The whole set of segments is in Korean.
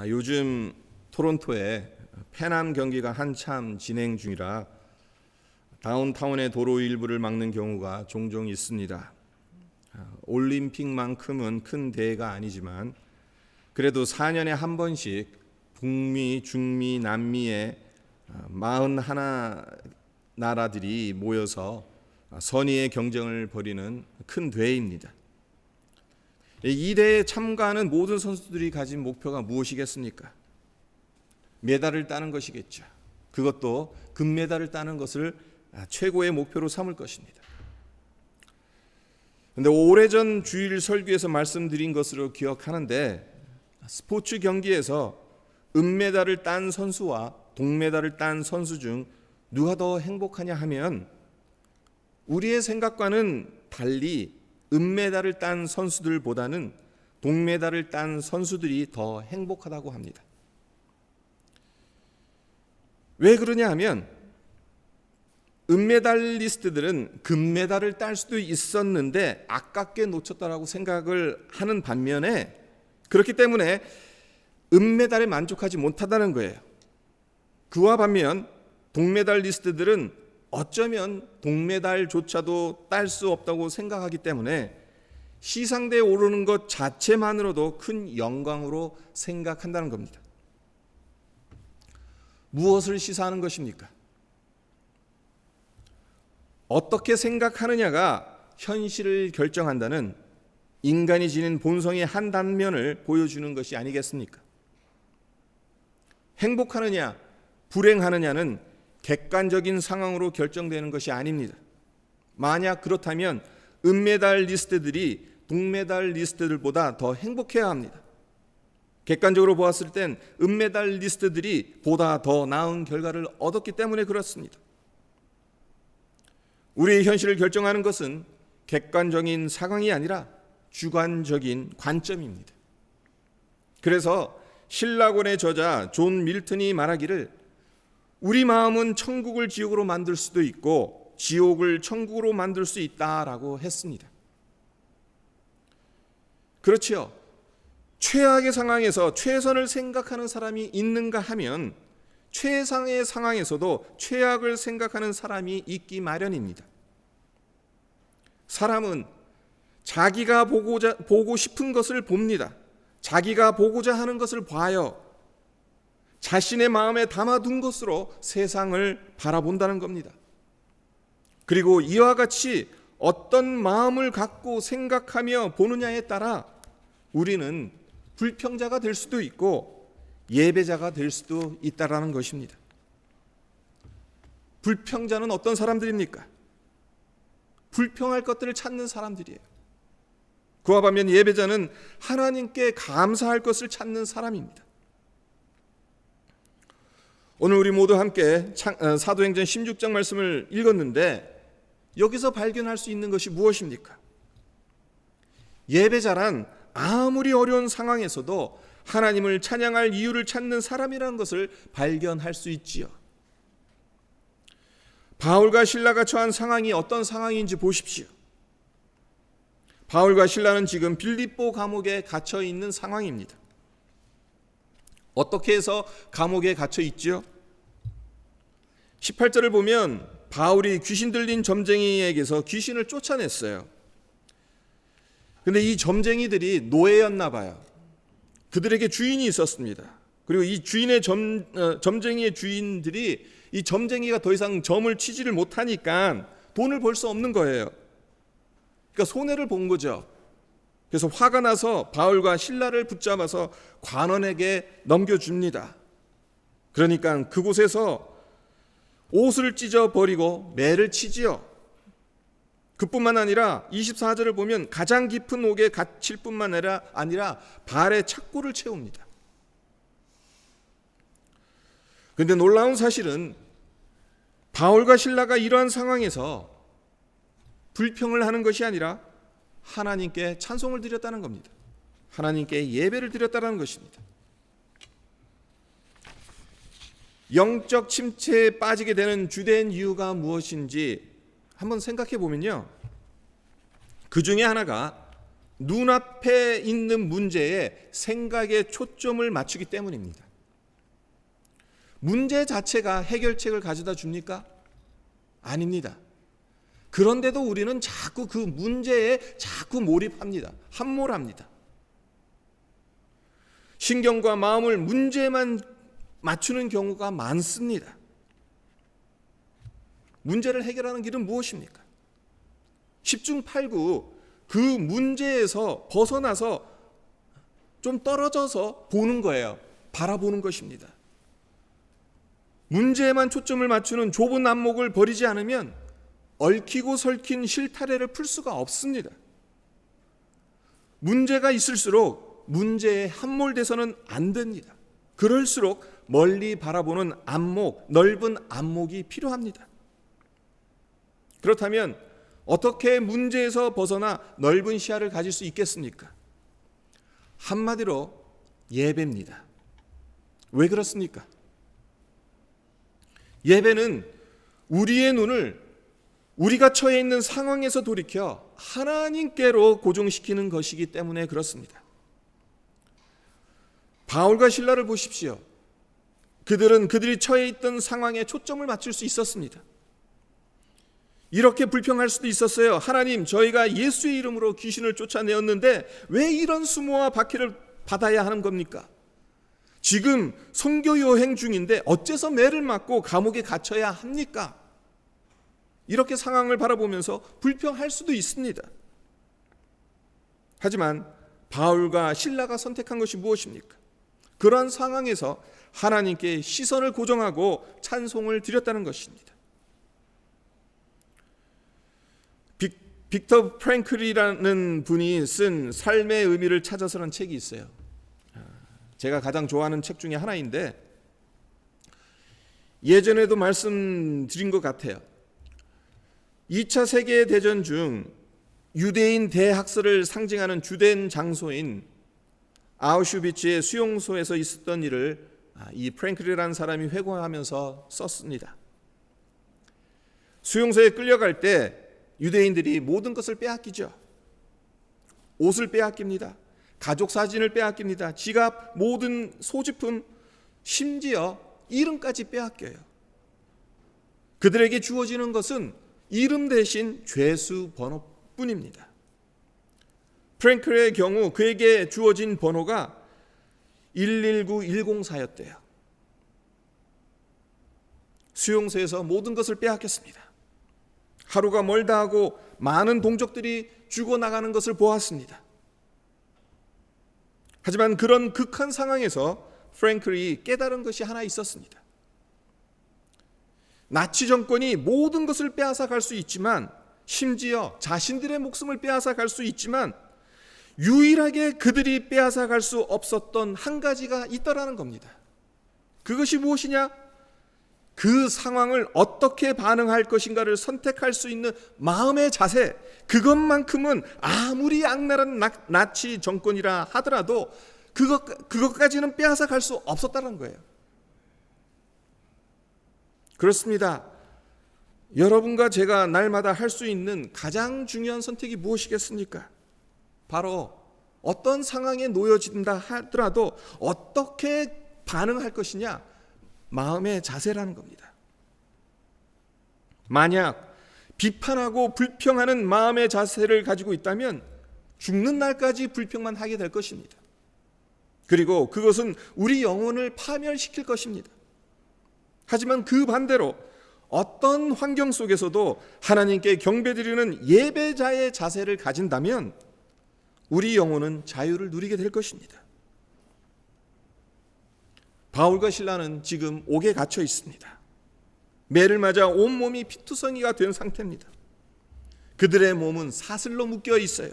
요즘 토론토에 패남 경기가 한참 진행 중이라 다운타운의 도로 일부를 막는 경우가 종종 있습니다. 올림픽만큼은 큰 대회가 아니지만 그래도 4년에 한 번씩 북미, 중미, 남미의 41 나라들이 모여서 선의의 경쟁을 벌이는 큰 대회입니다. 이 대회에 참가하는 모든 선수들이 가진 목표가 무엇이겠습니까? 메달을 따는 것이겠죠. 그것도 금메달을 따는 것을 최고의 목표로 삼을 것입니다. 그런데 오래전 주일 설교에서 말씀드린 것으로 기억하는데, 스포츠 경기에서 은메달을 딴 선수와 동메달을 딴 선수 중 누가 더 행복하냐 하면 우리의 생각과는 달리 은메달을 딴 선수들보다는 동메달을 딴 선수들이 더 행복하다고 합니다. 왜 그러냐 하면 은메달리스트들은 금메달을 딸 수도 있었는데 아깝게 놓쳤다라고 생각을 하는 반면에, 그렇기 때문에 은메달에 만족하지 못하다는 거예요. 그와 반면 동메달리스트들은 어쩌면 동메달조차도 딸 수 없다고 생각하기 때문에 시상대에 오르는 것 자체만으로도 큰 영광으로 생각한다는 겁니다. 무엇을 시사하는 것입니까? 어떻게 생각하느냐가 현실을 결정한다는 인간이 지닌 본성의 한 단면을 보여주는 것이 아니겠습니까? 행복하느냐, 불행하느냐는 객관적인 상황으로 결정되는 것이 아닙니다. 만약 그렇다면 은메달리스트들이 동메달리스트들보다 더 행복해야 합니다. 객관적으로 보았을 땐 은메달리스트들이 보다 더 나은 결과를 얻었기 때문에 그렇습니다. 우리의 현실을 결정하는 것은 객관적인 상황이 아니라 주관적인 관점입니다. 그래서 신라권의 저자 존 밀턴이 말하기를 우리 마음은 천국을 지옥으로 만들 수도 있고 지옥을 천국으로 만들 수 있다라고 했습니다. 그렇지요. 최악의 상황에서 최선을 생각하는 사람이 있는가 하면 최상의 상황에서도 최악을 생각하는 사람이 있기 마련입니다. 사람은 자기가 보고 싶은 것을 봅니다. 자기가 보고자 하는 것을 봐요. 자신의 마음에 담아둔 것으로 세상을 바라본다는 겁니다. 그리고 이와 같이 어떤 마음을 갖고 생각하며 보느냐에 따라 우리는 불평자가 될 수도 있고 예배자가 될 수도 있다라는 것입니다. 불평자는 어떤 사람들입니까? 불평할 것들을 찾는 사람들이에요. 그와 반면 예배자는 하나님께 감사할 것을 찾는 사람입니다. 오늘 우리 모두 함께 사도행전 16장 말씀을 읽었는데 여기서 발견할 수 있는 것이 무엇입니까? 예배자란 아무리 어려운 상황에서도 하나님을 찬양할 이유를 찾는 사람이라는 것을 발견할 수 있지요. 바울과 실라가 처한 상황이 어떤 상황인지 보십시오. 바울과 실라는 지금 빌립보 감옥에 갇혀 있는 상황입니다. 어떻게 해서 감옥에 갇혀 있죠? 18절을 보면 바울이 귀신 들린 점쟁이에게서 귀신을 쫓아냈어요. 근데 이 점쟁이들이 노예였나 봐요. 그들에게 주인이 있었습니다. 그리고 이 주인의 점쟁이의 주인들이 이 점쟁이가 더 이상 점을 치지를 못하니까 돈을 벌 수 없는 거예요. 그러니까 손해를 본 거죠. 그래서 화가 나서 바울과 실라를 붙잡아서 관원에게 넘겨줍니다. 그러니까 그곳에서 옷을 찢어버리고 매를 치지요. 그뿐만 아니라 24절을 보면 가장 깊은 옥에 갇힐 뿐만 아니라 발에 착고를 채웁니다. 그런데 놀라운 사실은 바울과 실라가 이러한 상황에서 불평을 하는 것이 아니라 하나님께 찬송을 드렸다는 겁니다. 하나님께 예배를 드렸다는 것입니다. 영적 침체에 빠지게 되는 주된 이유가 무엇인지 한번 생각해 보면요, 그 중에 하나가 눈앞에 있는 문제에 생각의 초점을 맞추기 때문입니다. 문제 자체가 해결책을 가져다 줍니까? 아닙니다. 그런데도 우리는 자꾸 그 문제에 자꾸 몰입합니다. 함몰합니다. 신경과 마음을 문제만 맞추는 경우가 많습니다. 문제를 해결하는 길은 무엇입니까? 10중 8구 그 문제에서 벗어나서 좀 떨어져서 보는 거예요. 바라보는 것입니다. 문제에만 초점을 맞추는 좁은 안목을 버리지 않으면 얽히고 설킨 실타래를 풀 수가 없습니다. 문제가 있을수록 문제에 함몰돼서는 안 됩니다. 그럴수록 멀리 바라보는 안목, 넓은 안목이 필요합니다. 그렇다면 어떻게 문제에서 벗어나 넓은 시야를 가질 수 있겠습니까? 한마디로 예배입니다. 왜 그렇습니까? 예배는 우리의 눈을 우리가 처해 있는 상황에서 돌이켜 하나님께로 고정시키는 것이기 때문에 그렇습니다. 바울과 실라를 보십시오. 그들은 그들이 처해 있던 상황에 초점을 맞출 수 있었습니다. 이렇게 불평할 수도 있었어요. 하나님, 저희가 예수의 이름으로 귀신을 쫓아내었는데 왜 이런 수모와 박해를 받아야 하는 겁니까? 지금 선교 여행 중인데 어째서 매를 맞고 감옥에 갇혀야 합니까? 이렇게 상황을 바라보면서 불평할 수도 있습니다. 하지만 바울과 실라가 선택한 것이 무엇입니까? 그러한 상황에서 하나님께 시선을 고정하고 찬송을 드렸다는 것입니다. 빅터 프랭클이라는 분이 쓴 삶의 의미를 찾아서라는 책이 있어요. 제가 가장 좋아하는 책 중에 하나인데 예전에도 말씀드린 것 같아요. 2차 세계대전 중 유대인 대학살을 상징하는 주된 장소인 아우슈비츠의 수용소에서 있었던 일을 이 프랭클이라는 사람이 회고하면서 썼습니다. 수용소에 끌려갈 때 유대인들이 모든 것을 빼앗기죠. 옷을 빼앗깁니다. 가족 사진을 빼앗깁니다. 지갑, 모든 소지품, 심지어 이름까지 빼앗겨요. 그들에게 주어지는 것은 이름 대신 죄수 번호뿐입니다. 프랭클의 경우 그에게 주어진 번호가 119104였대요. 수용소에서 모든 것을 빼앗겼습니다. 하루가 멀다 하고 많은 동족들이 죽어나가는 것을 보았습니다. 하지만 그런 극한 상황에서 프랭클이 깨달은 것이 하나 있었습니다. 나치 정권이 모든 것을 빼앗아 갈 수 있지만, 심지어 자신들의 목숨을 빼앗아 갈 수 있지만 유일하게 그들이 빼앗아 갈 수 없었던 한 가지가 있더라는 겁니다. 그것이 무엇이냐? 그 상황을 어떻게 반응할 것인가를 선택할 수 있는 마음의 자세, 그것만큼은 아무리 악랄한 나치 정권이라 하더라도 그것까지는 빼앗아 갈 수 없었다는 거예요. 그렇습니다. 여러분과 제가 날마다 할 수 있는 가장 중요한 선택이 무엇이겠습니까? 바로 어떤 상황에 놓여진다 하더라도 어떻게 반응할 것이냐, 마음의 자세라는 겁니다. 만약 비판하고 불평하는 마음의 자세를 가지고 있다면 죽는 날까지 불평만 하게 될 것입니다. 그리고 그것은 우리 영혼을 파멸시킬 것입니다. 하지만 그 반대로 어떤 환경 속에서도 하나님께 경배드리는 예배자의 자세를 가진다면 우리 영혼은 자유를 누리게 될 것입니다. 바울과 실라는 지금 옥에 갇혀 있습니다. 매를 맞아 온몸이 피투성이가 된 상태입니다. 그들의 몸은 사슬로 묶여 있어요.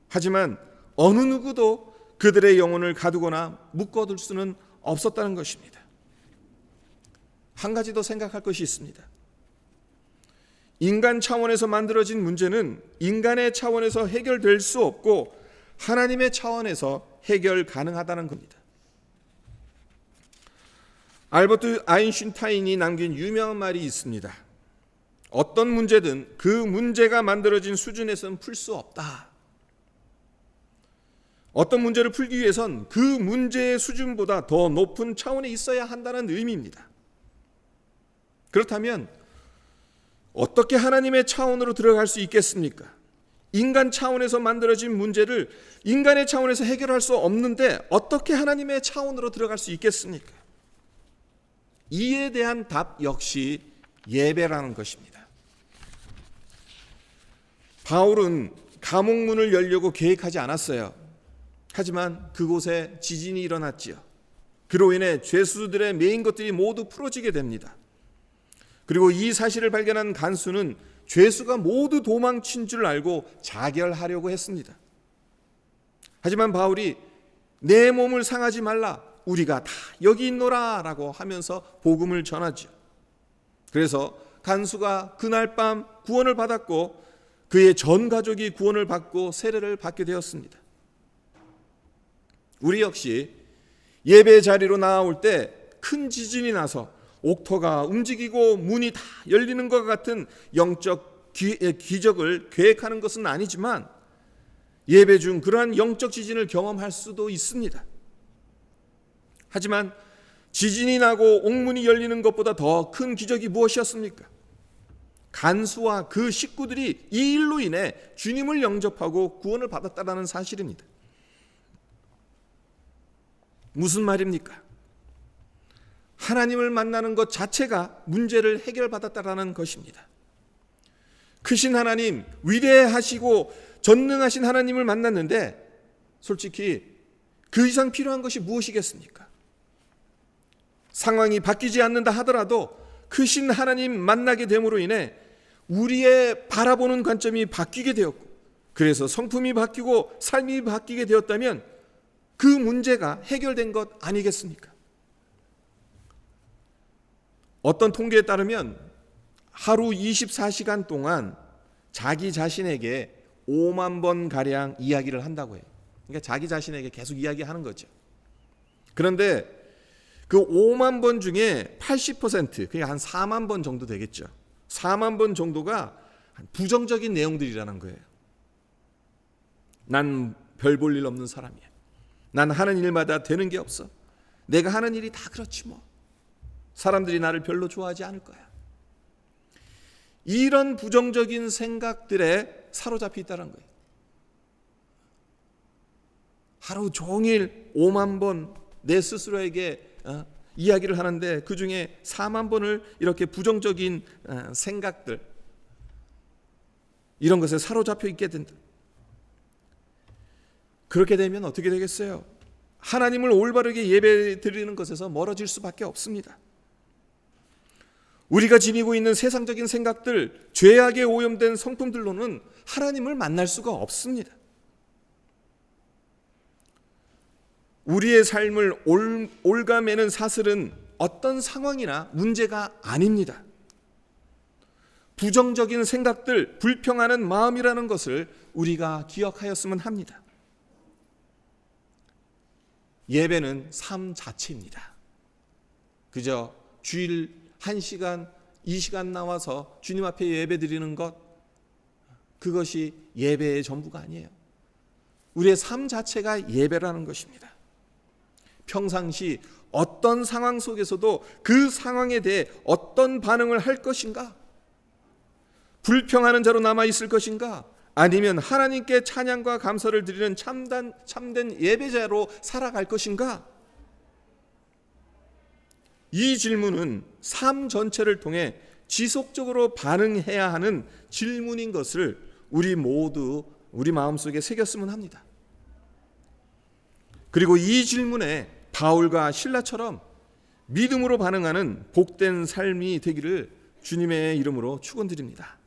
하지만 어느 누구도 그들의 영혼을 가두거나 묶어둘 수는 없었다는 것입니다. 한 가지 더 생각할 것이 있습니다. 인간 차원에서 만들어진 문제는 인간의 차원에서 해결될 수 없고 하나님의 차원에서 해결 가능하다는 겁니다. 알버트 아인슈타인이 남긴 유명한 말이 있습니다. 어떤 문제든 그 문제가 만들어진 수준에서는 풀 수 없다. 어떤 문제를 풀기 위해선 그 문제의 수준보다 더 높은 차원에 있어야 한다는 의미입니다. 그렇다면 어떻게 하나님의 차원으로 들어갈 수 있겠습니까? 인간 차원에서 만들어진 문제를 인간의 차원에서 해결할 수 없는데 어떻게 하나님의 차원으로 들어갈 수 있겠습니까? 이에 대한 답 역시 예배라는 것입니다. 바울은 감옥문을 열려고 계획하지 않았어요. 하지만 그곳에 지진이 일어났지요. 그로 인해 죄수들의 매인 것들이 모두 풀어지게 됩니다. 그리고 이 사실을 발견한 간수는 죄수가 모두 도망친 줄 알고 자결하려고 했습니다. 하지만 바울이 내 몸을 상하지 말라, 우리가 다 여기 있노라 라고 하면서 복음을 전하죠. 그래서 간수가 그날 밤 구원을 받았고 그의 전 가족이 구원을 받고 세례를 받게 되었습니다. 우리 역시 예배 자리로 나올 때 큰 지진이 나서 옥토가 움직이고 문이 다 열리는 것 같은 영적 기적을 계획하는 것은 아니지만 예배 중 그러한 영적 지진을 경험할 수도 있습니다. 하지만 지진이 나고 옥문이 열리는 것보다 더 큰 기적이 무엇이었습니까? 간수와 그 식구들이 이 일로 인해 주님을 영접하고 구원을 받았다는 사실입니다. 무슨 말입니까? 하나님을 만나는 것 자체가 문제를 해결받았다는 것입니다. 크신 하나님, 위대하시고 전능하신 하나님을 만났는데 솔직히 그 이상 필요한 것이 무엇이겠습니까? 상황이 바뀌지 않는다 하더라도 크신 하나님 만나게 됨으로 인해 우리의 바라보는 관점이 바뀌게 되었고, 그래서 성품이 바뀌고 삶이 바뀌게 되었다면 그 문제가 해결된 것 아니겠습니까? 어떤 통계에 따르면 하루 24시간 동안 자기 자신에게 5만 번 가량 이야기를 한다고 해요. 그러니까 자기 자신에게 계속 이야기하는 거죠. 그런데 그 5만 번 중에 80%, 그게 한 4만 번 정도 되겠죠. 4만 번 정도가 부정적인 내용들이라는 거예요. 난 별 볼 일 없는 사람이야. 난 하는 일마다 되는 게 없어. 내가 하는 일이 다 그렇지 뭐. 사람들이 나를 별로 좋아하지 않을 거야. 이런 부정적인 생각들에 사로잡혀 있다는 거예요. 하루 종일 5만 번 내 스스로에게 이야기를 하는데 그 중에 4만 번을 이렇게 부정적인 생각들, 이런 것에 사로잡혀 있게 된다. 그렇게 되면 어떻게 되겠어요? 하나님을 올바르게 예배 드리는 것에서 멀어질 수밖에 없습니다. 우리가 지니고 있는 세상적인 생각들, 죄악에 오염된 성품들로는 하나님을 만날 수가 없습니다. 우리의 삶을 올가매는 사슬은 어떤 상황이나 문제가 아닙니다. 부정적인 생각들, 불평하는 마음이라는 것을 우리가 기억하였으면 합니다. 예배는 삶 자체입니다. 그저 주일 1시간, 2시간 나와서 주님 앞에 예배 드리는 것, 그것이 예배의 전부가 아니에요. 우리의 삶 자체가 예배라는 것입니다. 평상시 어떤 상황 속에서도 그 상황에 대해 어떤 반응을 할 것인가? 불평하는 자로 남아있을 것인가? 아니면 하나님께 찬양과 감사를 드리는 참된 예배자로 살아갈 것인가? 이 질문은 삶 전체를 통해 지속적으로 반응해야 하는 질문인 것을 우리 모두 우리 마음속에 새겼으면 합니다. 그리고 이 질문에 바울과 실라처럼 믿음으로 반응하는 복된 삶이 되기를 주님의 이름으로 축원드립니다.